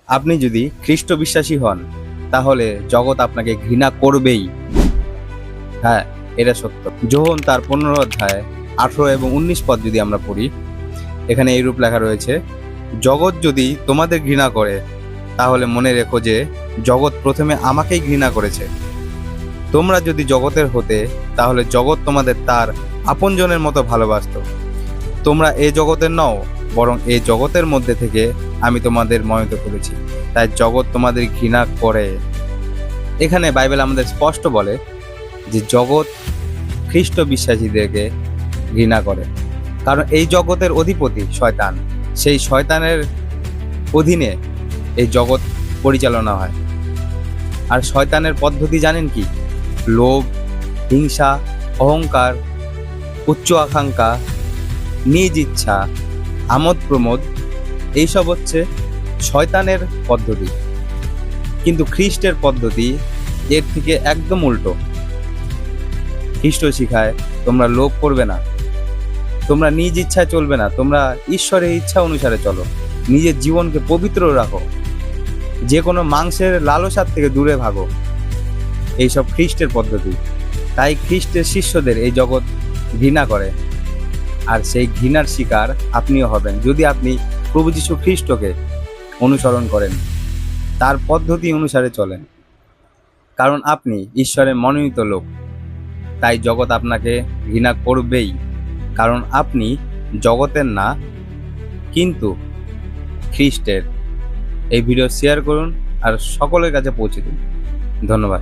আপনি যদি খ্রিস্ট বিশ্বাসী হন তাহলে জগৎ আপনাকে ঘৃণা করবেই। হ্যাঁ, এটা সত্য। যোহন তার 15 অধ্যায় 18 এবং 19 পদ যদি আমরা পড়ি, এখানে এইরূপ লেখা রয়েছে, জগৎ যদি তোমাদের ঘৃণা করে তাহলে মনে রেখো যে জগৎ প্রথমে আমাকেই ঘৃণা করেছে। তোমরা যদি জগতের হতে তাহলে জগৎ তোমাদের তার আপনজনের মতো ভালোবাসত। তোমরা এ জগতের নও, বরং এ জগতের মধ্যে থেকে আমি তোমাদের মনোনীত করেছি, তাই জগৎ তোমাদের ঘৃণা করে। এখানে বাইবেল আমাদের স্পষ্ট বলে যে জগৎ খ্রিস্ট বিশ্বাসীদেরকে ঘৃণা করে, কারণ এই জগতের অধিপতি শয়তান। সেই শয়তানের অধীনে এই জগৎ পরিচালনা হয়। আর শয়তানের পদ্ধতি জানেন কি? লোভ, হিংসা, অহংকার, উচ্চ আকাঙ্ক্ষা, নিজ ইচ্ছা, আমোদ প্রমোদ, এইসব হচ্ছে শয়তানের পদ্ধতি। কিন্তু খ্রিস্টের পদ্ধতি এর থেকে একদম উল্টো। খ্রিস্ট শিখায় তোমরা লোভ করবে না, তোমরা নিজ ইচ্ছায় চলবে না, তোমরা ঈশ্বরের ইচ্ছা অনুসারে চলো, নিজের জীবনকে পবিত্র রাখো, যে কোনো মাংসের লালসার থেকে দূরে ভাগো। এইসব খ্রিস্টের পদ্ধতি। তাই খ্রিস্টের শিষ্যদের এই জগৎ ঘৃণা করে, আর সেই ঘৃণার শিকার আপনিও হবেন যদি আপনি প্রভু যীশু খ্রিস্টকে অনুসরণ করেন, তার পদ্ধতি অনুসারে চলেন। কারণ আপনি ঈশ্বরের মনোনীত লোক, তাই জগৎ আপনাকে ঘৃণা করবেই, কারণ আপনি জগতের না কিন্তু খ্রিস্টের। এই ভিডিও শেয়ার করুন আর সকলের কাছে পৌঁছে দিন। ধন্যবাদ।